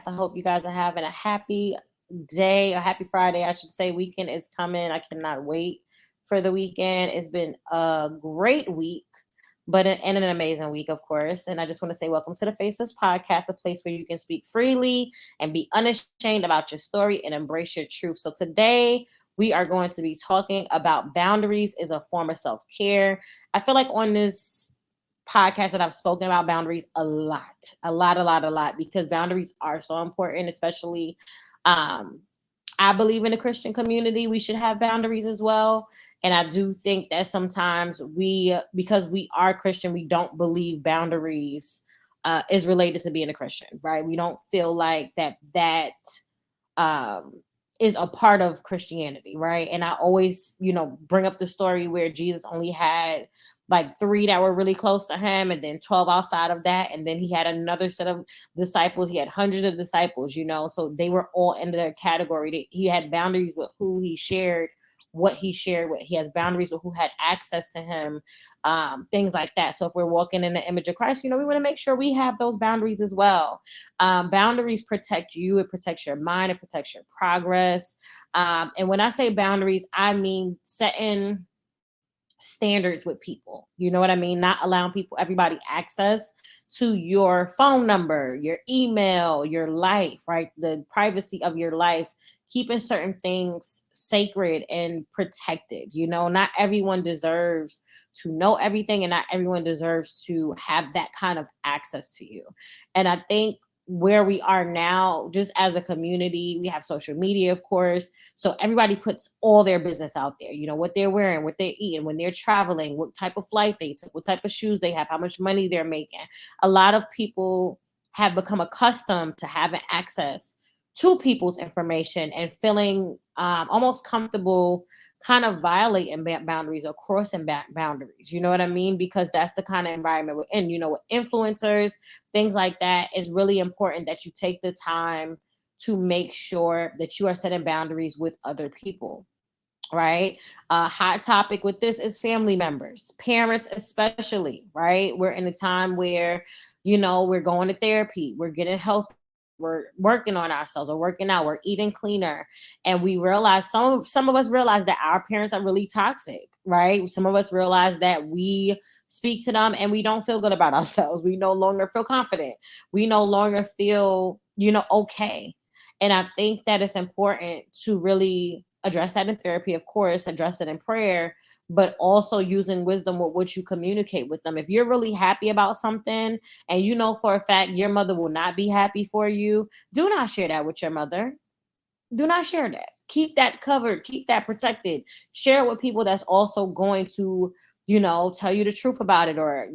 I hope you guys are having a happy day, a happy Friday, I should say. Weekend is coming. I cannot wait for the weekend. It's been a great week, and an amazing week, of course. And I just want to say, welcome to the Faceless Podcast, a place where you can speak freely and be unashamed about your story and embrace your truth. So today, we are going to be talking about boundaries is a form of self care. I feel like on this podcast that I've spoken about boundaries a lot, because boundaries are so important, especially um, I believe in the Christian community, we should have boundaries as well. And I do think that sometimes because we are Christian, we don't believe boundaries is related to being a Christian, right? We don't feel like that um, is a part of Christianity, right? And I always, bring up the story where Jesus only had like three that were really close to him, and then 12 outside of that. And then he had another set of disciples. He had hundreds of disciples, so they were all in the category. He had boundaries with who he shared what he shared with. He has boundaries with who had access to him, things like that. So if we're walking in the image of Christ, we want to make sure we have those boundaries as well. Boundaries protect you. It protects your mind. It protects your progress. And when I say boundaries, I mean setting standards with people. You know what I mean? Not allowing everybody access to your phone number, your email, your life, right? The privacy of your life, keeping certain things sacred and protected. Not everyone deserves to know everything, and not everyone deserves to have that kind of access to you. And I think where we are now, just as a community, we have social media, of course. So everybody puts all their business out there, what they're wearing, what they're eating, when they're traveling, what type of flight they took, what type of shoes they have, how much money they're making. A lot of people have become accustomed to having access to people's information and feeling almost comfortable kind of violating boundaries or crossing boundaries. You know what I mean? Because that's the kind of environment we're in. With influencers, things like that, it's really important that you take the time to make sure that you are setting boundaries with other people. Right. A hot topic with this is family members, parents, especially. Right. We're in a time where, we're going to therapy, we're getting healthy, we're working on ourselves, we're working out, we're eating cleaner. And we realize some of us realize that our parents are really toxic. Right. Some of us realize that we speak to them and we don't feel good about ourselves. We no longer feel confident. We no longer feel, okay. And I think that it's important to really address that in therapy, of course, address it in prayer, but also using wisdom with what you communicate with them. If you're really happy about something and you know for a fact your mother will not be happy for you, do not share that with your mother. Do not share that. Keep that covered, keep that protected. Share it with people that's also going to, tell you the truth about it, or,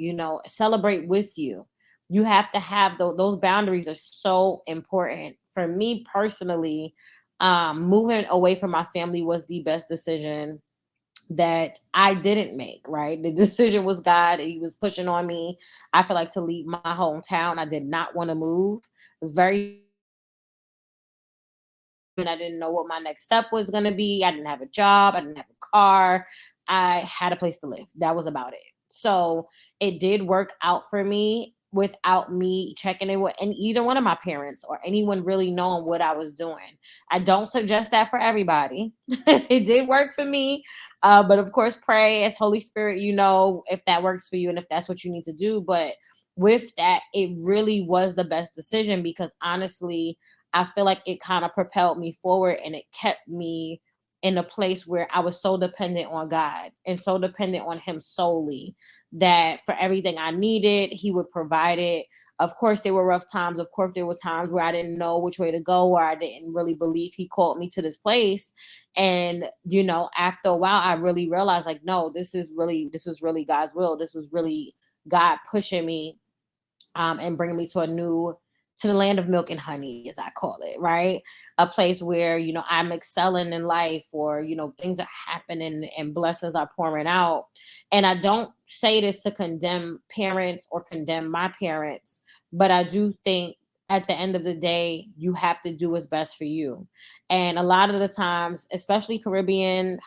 celebrate with you. You have to have those boundaries are so important. For me personally, moving away from my family was the best decision that I didn't make, right? The decision was God. He was pushing on me. I feel like to leave my hometown. I did not want to move. It was very and I didn't know what my next step was going to be. I didn't have a job. I didn't have a car. I had a place to live. That was about it. So it did work out for me without me checking in with either one of my parents or anyone really knowing what I was doing. I don't suggest that for everybody. It did work for me. But of course, pray as Holy Spirit, if that works for you and if that's what you need to do. But with that, it really was the best decision because honestly, I feel like it kind of propelled me forward and it kept me in a place where I was so dependent on God and so dependent on Him solely that for everything I needed, He would provide it. Of course, there were rough times. Of course, there were times where I didn't know which way to go, or I didn't really believe He called me to this place. And, after a while, I really realized like, no, this is really God's will. This is really God pushing me and bringing me to the land of milk and honey, as I call it, right? A place where, I'm excelling in life, or, things are happening and blessings are pouring out. And I don't say this to condemn parents or condemn my parents, but I do think at the end of the day, you have to do what's best for you. And a lot of the times, especially Caribbean,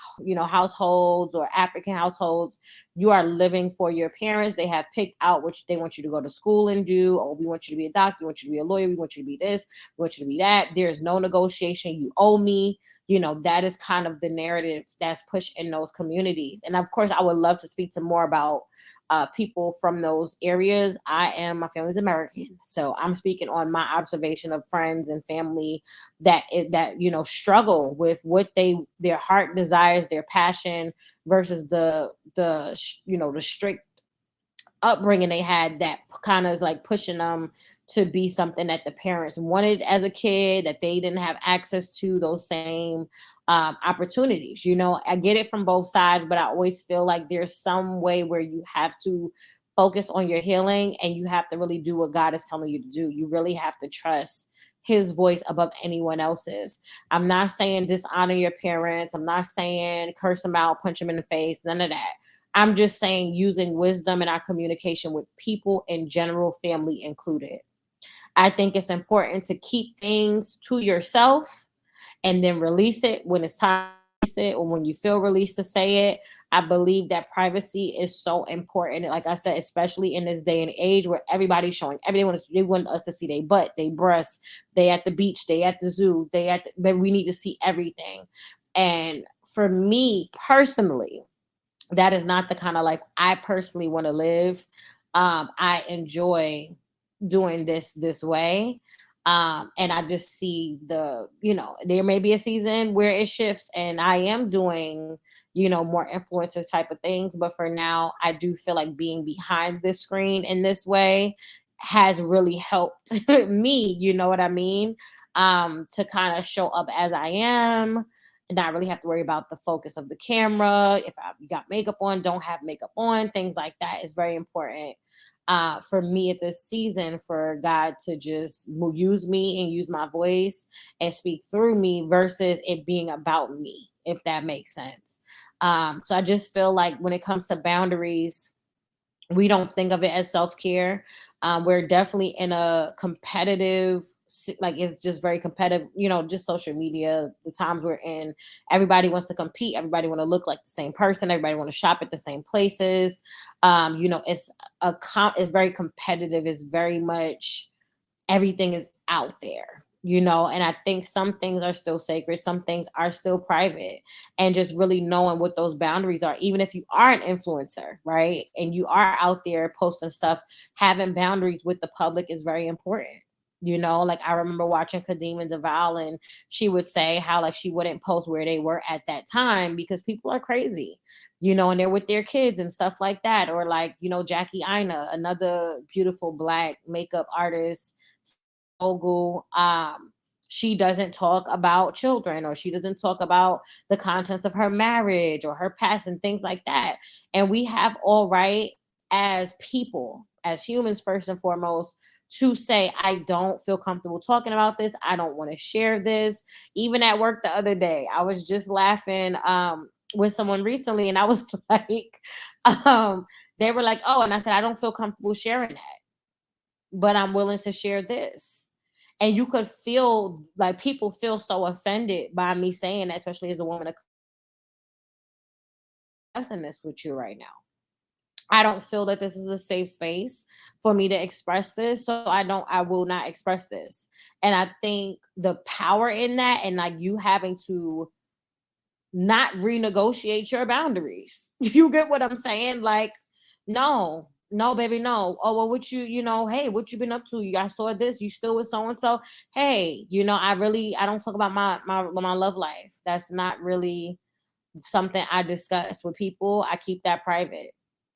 households or African households, you are living for your parents. They have picked out which they want you to go to school and do. Oh, we want you to be a doctor. We want you to be a lawyer. We want you to be this. We want you to be that. There's no negotiation. You owe me. That is kind of the narrative that's pushed in those communities. And of course, I would love to speak to more about people from those areas. My family's American, so I'm speaking on my observation of friends and family that struggle with what their heart desires, their passion versus the strict upbringing they had that kind of is like pushing them to be something that the parents wanted as a kid, that they didn't have access to those same opportunities. I get it from both sides, but I always feel like there's some way where you have to focus on your healing, and you have to really do what God is telling you to do. You really have to trust his voice above anyone else's. I'm not saying dishonor your parents. I'm not saying curse them out, punch them in the face, none of that. I'm just saying using wisdom in our communication with people in general, family included. I think it's important to keep things to yourself and then release it when it's time to release it, or when you feel released to say it. I believe that privacy is so important. Like I said, especially in this day and age where everybody's showing, they want us to see their butt, their breasts, they at the beach, they at the zoo, but we need to see everything. And for me personally, that is not the kind of life I personally want to live. I enjoy doing this way. And I just see there may be a season where it shifts and I am doing, more influencer type of things. But for now, I do feel like being behind the screen in this way has really helped me, you know what I mean? To kind of show up as I am and not really have to worry about the focus of the camera. If I got makeup on, don't have makeup on, things like that is very important for me at this season, for God to just use me and use my voice and speak through me versus it being about me, if that makes sense. So I just feel like when it comes to boundaries, we don't think of it as self-care. We're definitely in a competitive, like it's just very competitive, just social media, the times we're in, everybody wants to compete, everybody want to look like the same person, everybody want to shop at the same places. It's very competitive, it's very much everything is out there, and I think some things are still sacred, some things are still private, and just really knowing what those boundaries are, even if you are an influencer, right, and you are out there posting stuff, having boundaries with the public is very important. Like I remember watching Kadeem and Deval, and she would say how like she wouldn't post where they were at that time because people are crazy, and they're with their kids and stuff like that. Or like, Jackie Aina, another beautiful Black makeup artist, mogul. She doesn't talk about children, or she doesn't talk about the contents of her marriage or her past and things like that. And we have all right as people, as humans, first and foremost, to say, I don't feel comfortable talking about this. I don't want to share this. Even at work the other day, I was just laughing with someone recently, and I was like, they were like, oh, and I said, I don't feel comfortable sharing that, but I'm willing to share this. And you could feel like people feel so offended by me saying that, especially as a woman discussing this with you right now. I don't feel that this is a safe space for me to express this. So I will not express this. And I think the power in that, and like you having to not renegotiate your boundaries. You get what I'm saying? Like, no, no, baby, no. Oh, well, hey, what you been up to? I saw this, you still with so and so. Hey, I don't talk about my love life. That's not really something I discuss with people. I keep that private.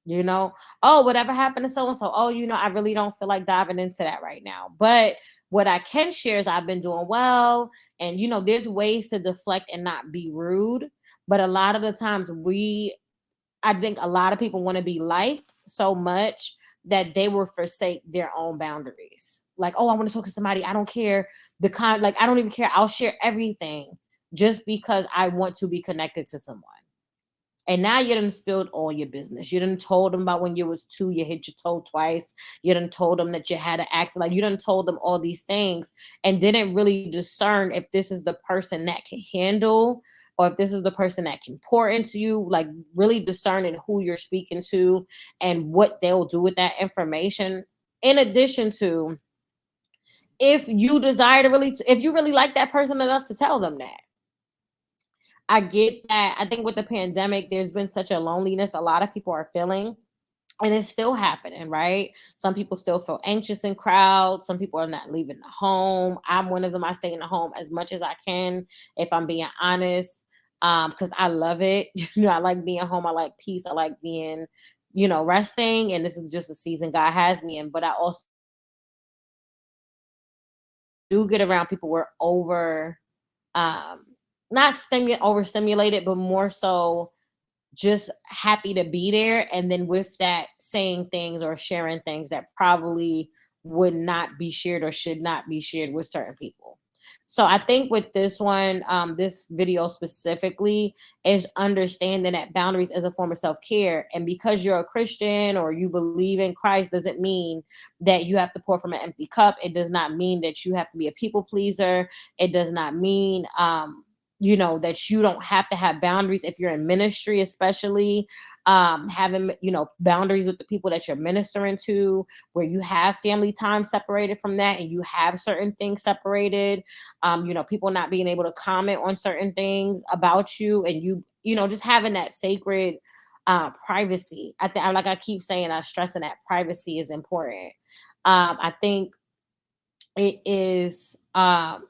Oh, whatever happened to so and so. Oh, I really don't feel like diving into that right now. But what I can share is I've been doing well. And, there's ways to deflect and not be rude. But a lot of the times I think a lot of people want to be liked so much that they will forsake their own boundaries. Like, oh, I want to talk to somebody. I don't care like, I don't even care. I'll share everything just because I want to be connected to someone. And now you done spilled all your business. You done told them about when you was 2, you hit your toe twice. You done told them that you had an accident. Like you done told them all these things and didn't really discern if this is the person that can handle or if this is the person that can pour into you, like really discerning who you're speaking to and what they'll do with that information. In addition to, if you desire to really, if you really like that person enough to tell them that. I get that. I think with the pandemic, there's been such a loneliness a lot of people are feeling, and it's still happening, right? Some people still feel anxious in crowds. Some people are not leaving the home. I'm one of them. I stay in the home as much as I can, if I'm being honest, because I love it. I like being home. I like peace. I like being, resting. And this is just a season God has me in. But I also do get around people who are um, not overstimulated, but more so just happy to be there. And then with that, saying things or sharing things that probably would not be shared or should not be shared with certain people. So I think with this one, this video specifically is understanding that boundaries is a form of self-care. And because you're a Christian or you believe in Christ doesn't mean that you have to pour from an empty cup. It does not mean that you have to be a people pleaser. It does not mean that you don't have to have boundaries if you're in ministry, especially having boundaries with the people that you're ministering to, where you have family time separated from that and you have certain things separated. People not being able to comment on certain things about you, and just having that sacred privacy. I think, like I keep saying, I'm stressing that privacy is important. I think it is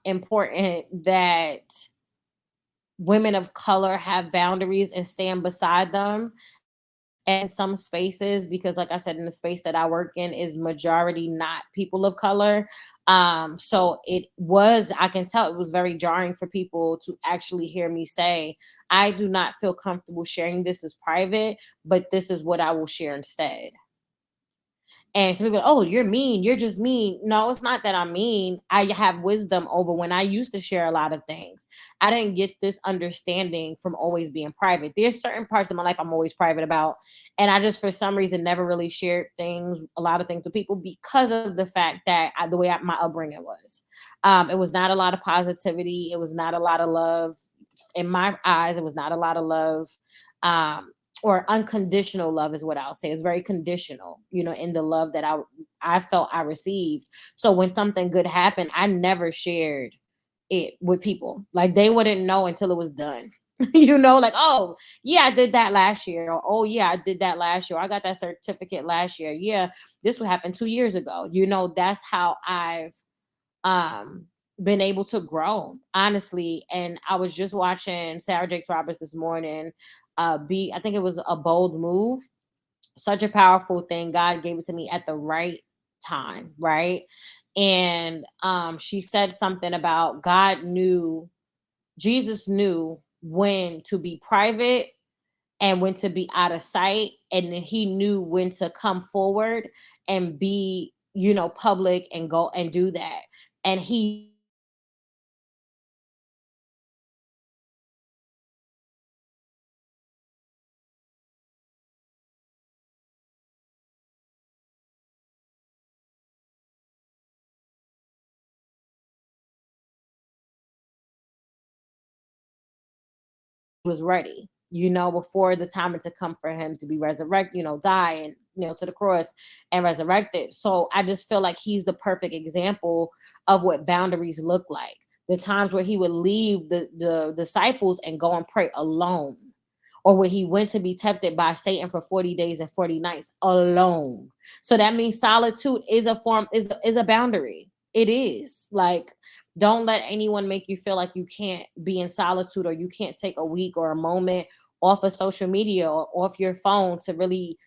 important that women of color have boundaries and stand beside them. And in some spaces, because like I said, in the space that I work in is majority not people of color. So I can tell it was very jarring for people to actually hear me say, I do not feel comfortable sharing this as private, but this is what I will share instead. And some people, oh, you're mean. You're just mean. No, it's not that I'm mean. I have wisdom over when I used to share a lot of things. I didn't get this understanding from always being private. There's certain parts of my life I'm always private about. And I just, for some reason, never really shared a lot of things with people because of the fact that my upbringing was. It was not a lot of positivity. It was not a lot of love. In my eyes, it was not a lot of love. Um, or unconditional love is what I'll say. It's very conditional, in the love that I felt I received. So when something good happened, I never shared it with people. Like they wouldn't know until it was done. Like, oh yeah, I did that last year, or oh yeah, I did that last year. I got that certificate last year. Yeah, this would happen 2 years ago. That's how I've um been able to grow, honestly. And I was just watching Sarah Jakes Roberts this morning. I think it was A Bold Move. Such a powerful thing. God gave it to me at the right time, right? And she said something about Jesus knew when to be private and when to be out of sight, and then he knew when to come forward and be public and go and do that. And he was ready, before the time to come for him to be resurrected, die and to the cross and resurrected. So I just feel like he's the perfect example of what boundaries look like. The times where he would leave the disciples and go and pray alone, or where he went to be tempted by Satan for 40 days and 40 nights alone. So that means solitude is a boundary. It is like, don't let anyone make you feel like you can't be in solitude, or you can't take a week or a moment off of social media or off your phone to really,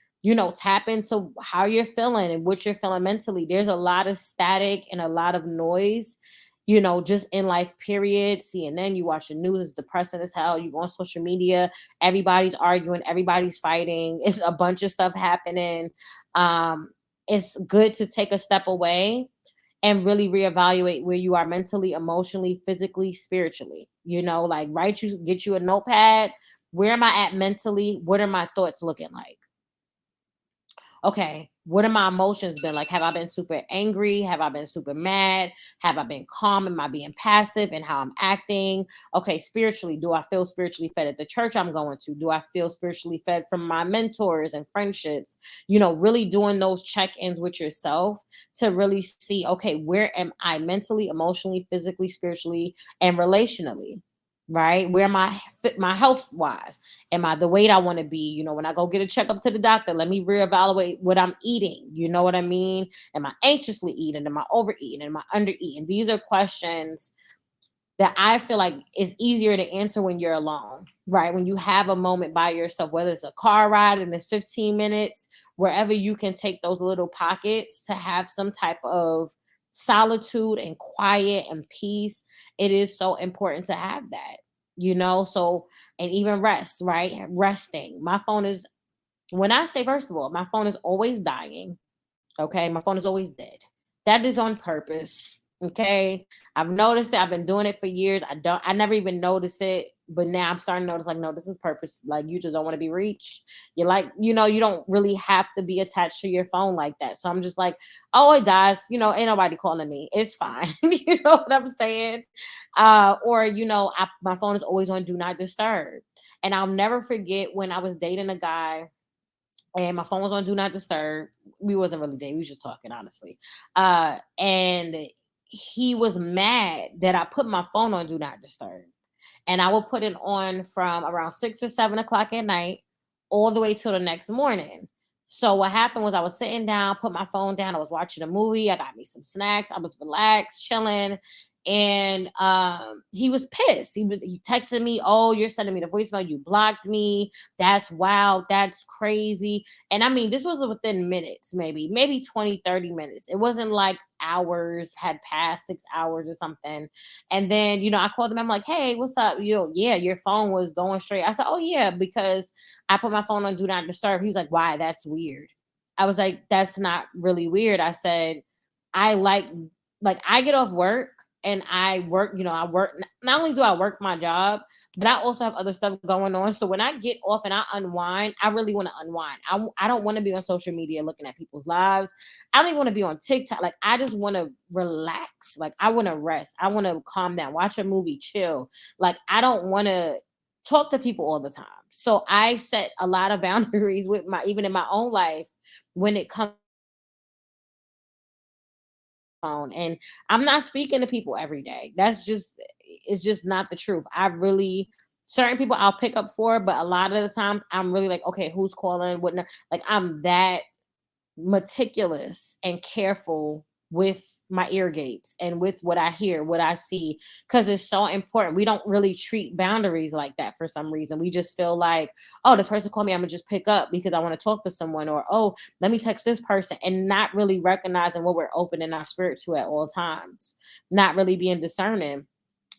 tap into how you're feeling and what you're feeling mentally. There's a lot of static and a lot of noise, just in life, period. CNN, you watch the news, it's depressing as hell. You go on social media, everybody's arguing, everybody's fighting. It's a bunch of stuff happening. It's good to take a step away and really reevaluate where you are mentally, emotionally, physically, spiritually. Like get you a notepad Where am I at mentally? What are my thoughts looking like? Okay, what are my emotions been like? Have I been super angry? Have I been super mad? Have I been calm? Am I being passive in how I'm acting? Okay, spiritually, do I feel spiritually fed at the church I'm going to? Do I feel spiritually fed from my mentors and friendships? Really doing those check-ins with yourself to really see, okay, where am I mentally, emotionally, physically, spiritually, and relationally? Right? Where am I my health wise? Am I the weight I want to be? When I go get a checkup to the doctor, let me reevaluate what I'm eating. You know what I mean? Am I anxiously eating? Am I overeating? Am I undereating? These are questions that I feel like is easier to answer when you're alone, right? When you have a moment by yourself, whether it's a car ride and it's 15 minutes, wherever you can take those little pockets to have some type of solitude and quiet and peace. It is so important to have that, so, and even rest, right? Resting. My phone is, when I say, first of all, my phone is always dying. Okay, my phone is always dead. That is on purpose. Okay, I've noticed it. I've been doing it for years. I never even noticed it, but now I'm starting to notice, like, no, this is purpose. Like, you just don't want to be reached. You're like, you don't really have to be attached to your phone like that. So I'm just like, oh, it dies. Ain't nobody calling me. It's fine. You know what I'm saying? Or my phone is always on do not disturb. And I'll never forget when I was dating a guy and my phone was on do not disturb. We wasn't really dating, we was just talking, honestly. And he was mad that I put my phone on do not disturb. And I would put it on from around 6 or 7 o'clock at night all the way till the next morning. So what happened was I was sitting down, put my phone down, I was watching a movie, I got me some snacks, I was relaxed, chilling. And he was pissed. He texted me, "Oh, you're sending me the voicemail. You blocked me. That's wild. That's crazy." And I mean, this was within minutes, maybe 20, 30 minutes. It wasn't like hours had passed, 6 hours or something. And then, I called him. I'm like, "Hey, what's up? Yeah, your phone was going straight." I said, "Oh, yeah, because I put my phone on do not disturb." He was like, "Why? That's weird." I was like, "That's not really weird." I said, I like I get off work and I work, I work, not only do I work my job, but I also have other stuff going on. So when I get off and I unwind, I really want to unwind. I don't want to be on social media looking at people's lives. I don't even want to be on TikTok. Like, I just want to relax. Like, I want to rest. I want to calm down, watch a movie, chill. Like, I don't want to talk to people all the time. So I set a lot of boundaries with even in my own life when it comes phone. And I'm not speaking to people every day. It's just not the truth. I really, certain people I'll pick up for, but a lot of the times I'm really like, okay, who's calling? Like, I'm that meticulous and careful with my ear gates and with what I hear, what I see, because it's so important. We don't really treat boundaries like that for some reason. We just feel like, oh, this person called me, I'm gonna just pick up because I want to talk to someone, or oh, let me text this person, and not really recognizing what we're opening our spirit to at all times, not really being discerning.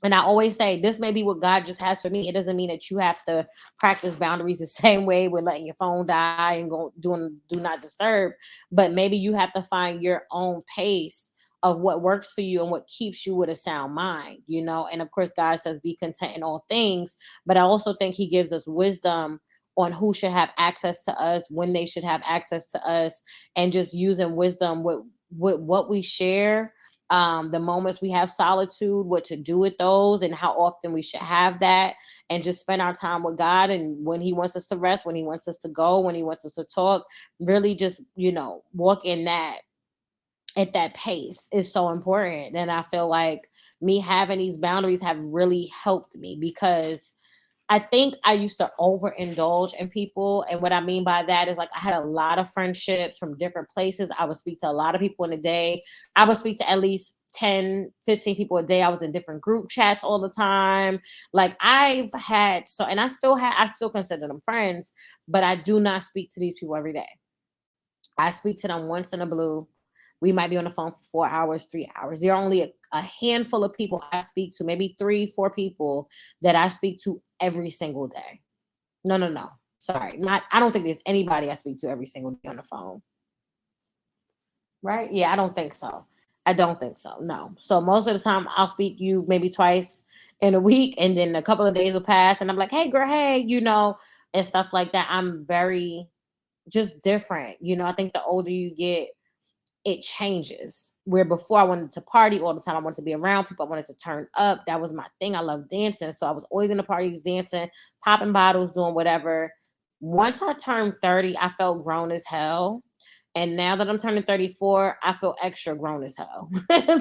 And I always say, this may be what God just has for me. It doesn't mean that you have to practice boundaries the same way with letting your phone die and go doing do not disturb. But maybe you have to find your own pace of what works for you and what keeps you with a sound mind. And of course, God says, be content in all things. But I also think He gives us wisdom on who should have access to us, when they should have access to us, and just using wisdom with what we share, the moments we have solitude, what to do with those, and how often we should have that, and just spend our time with God. And when He wants us to rest, when He wants us to go, when He wants us to talk, really just, walk in that at that pace is so important. And I feel like me having these boundaries have really helped me, because I think I used to overindulge in people. And what I mean by that is, like, I had a lot of friendships from different places. I would speak to a lot of people in a day. I would speak to at least 10, 15 people a day. I was in different group chats all the time. Like, and I still consider them friends, but I do not speak to these people every day. I speak to them once in a blue. We might be on the phone for 4 hours, 3 hours. There are only a handful of people I speak to, maybe three, four people that I speak to every single day. No, no, no. Sorry. I don't think there's anybody I speak to every single day on the phone. Right? Yeah, I don't think so. I don't think so. No. So most of the time I'll speak to you maybe twice in a week, and then a couple of days will pass and I'm like, hey girl, hey, and stuff like that. I'm very just different. I think the older you get, it changes. Where before I wanted to party all the time, I wanted to be around people, I wanted to turn up. That was my thing. I love dancing. So I was always in the parties, dancing, popping bottles, doing whatever. Once I turned 30, I felt grown as hell. And now that I'm turning 34, I feel extra grown as hell.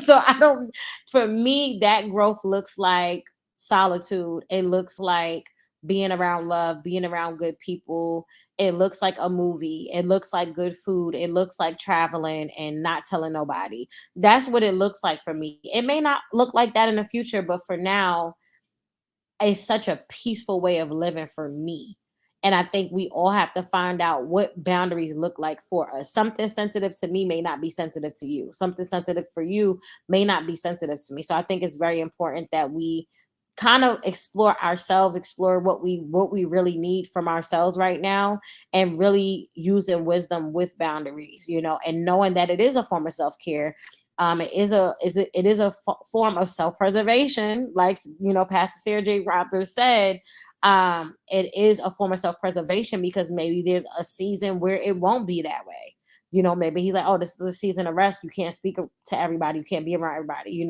So I don't, for me, that growth looks like solitude. It looks like being around love, being around good people. It looks like a movie. It looks like good food. It looks like traveling and not telling nobody. That's what it looks like for me. It may not look like that in the future, but for now, it's such a peaceful way of living for me. And I think we all have to find out what boundaries look like for us. Something sensitive to me may not be sensitive to you. Something sensitive for you may not be sensitive to me. So I think it's very important that we kind of explore ourselves, explore what we really need from ourselves right now, and really using wisdom with boundaries, and knowing that it is a form of self-care. It is a form of self-preservation, like Pastor Sarah J. Roberts said. It is a form of self-preservation because maybe there's a season where it won't be that way. Maybe he's like, oh, this is a season of rest. You can't speak to everybody. You can't be around everybody.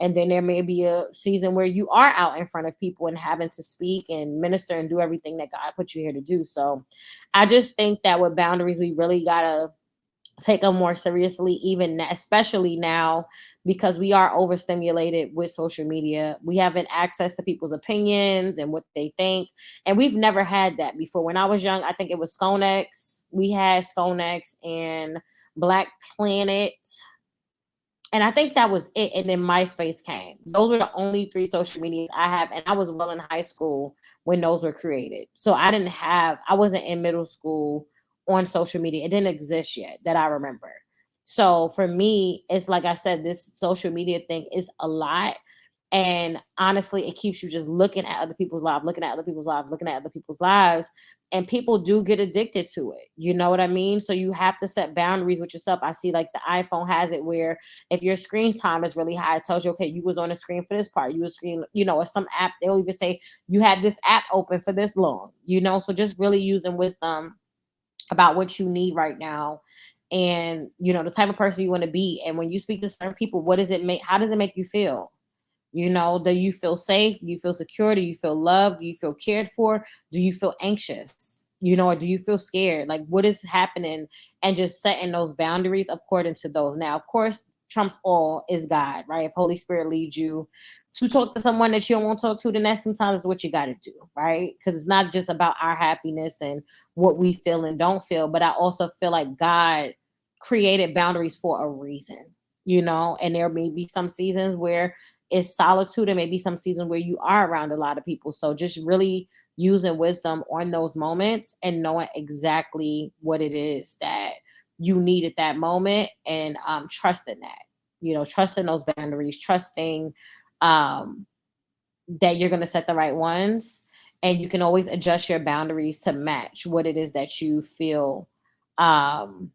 And then there may be a season where you are out in front of people and having to speak and minister and do everything that God put you here to do. So I just think that with boundaries, we really gotta take them more seriously, especially now, because we are overstimulated with social media. We haven't access to people's opinions and what they think, and we've never had that before. When I was young, I think it was Sconex. We had Sconex and Black Planet, and I think that was it. And then MySpace came. Those were the only three social medias I have, and I was well in high school when those were created. So I wasn't in middle school on social media. It didn't exist yet that I remember. So for me, it's like I said, this social media thing is a lot. And honestly, it keeps you just looking at other people's lives, looking at other people's lives, looking at other people's lives. And people do get addicted to it. You know what I mean? So you have to set boundaries with yourself. I see like the iPhone has it where if your screen time is really high, it tells you, okay, you was on the screen for this part. You was screen, or some app, they'll even say you had this app open for this long, So just really using wisdom about what you need right now, and the type of person you want to be. And when you speak to certain people, how does it make you feel? Do you feel safe? Do you feel secure? Do you feel loved? Do you feel cared for? Do you feel anxious? Or do you feel scared? Like, what is happening? And just setting those boundaries according to those. Now, of course, trumps all is God, right? If Holy Spirit leads you to talk to someone that you don't want to talk to, then that's sometimes what you got to do, right? Because it's not just about our happiness and what we feel and don't feel, but I also feel like God created boundaries for a reason, and there may be some seasons where it's solitude and maybe some seasons where you are around a lot of people. So just really using wisdom on those moments and knowing exactly what it is that you need at that moment, and trusting that, trusting those boundaries, trusting um, that you're going to set the right ones, and you can always adjust your boundaries to match what it is that you feel um,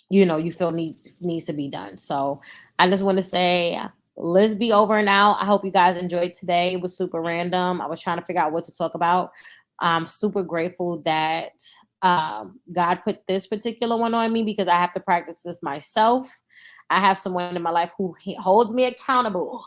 you feel needs to be done. So I just want to say, let's be over now. I hope you guys enjoyed today. It was super random. I was trying to figure out what to talk about. I'm super grateful that God put this particular one on me, because I have to practice this myself. I have someone in my life who holds me accountable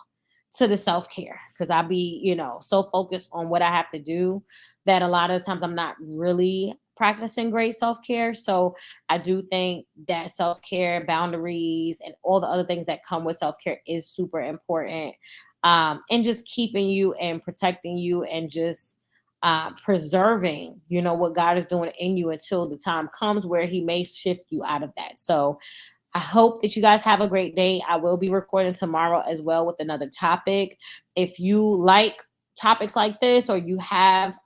to the self-care, because I be, so focused on what I have to do that a lot of times I'm not really practicing great self-care. So I do think that self-care, boundaries, and all the other things that come with self-care is super important. And just keeping you and protecting you, and just preserving, what God is doing in you until the time comes where He may shift you out of that. So I hope that you guys have a great day. I will be recording tomorrow as well with another topic. If you like topics like this, or you have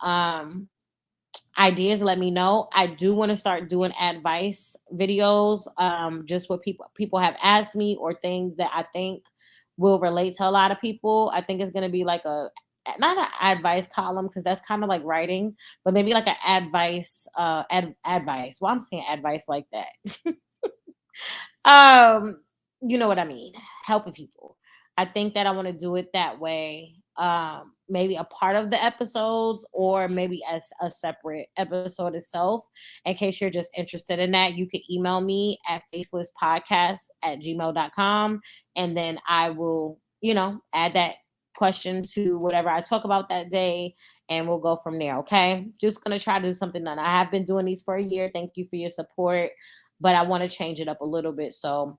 ideas, let me know. I do want to start doing advice videos, just what people have asked me, or things that I think will relate to a lot of people. I think it's going to be like not an advice column, because that's kind of like writing, but maybe like an advice. Well, I'm saying advice like that. um you know what I mean, helping people. I think that I want to do it that way. Maybe a part of the episodes, or maybe as a separate episode itself. In case you're just interested in that, you can email me at facelesspodcast@gmail.com, and then I will, add that question to whatever I talk about that day, and we'll go from there. Okay. Just gonna try to do something that I have been doing these for a year. Thank you for your support. But I want to change it up a little bit. So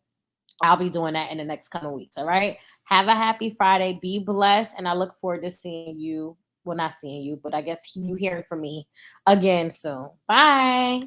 I'll be doing that in the next coming weeks. All right. Have a happy Friday. Be blessed. And I look forward to seeing you. Well, not seeing you, but I guess you hearing from me again soon. Bye.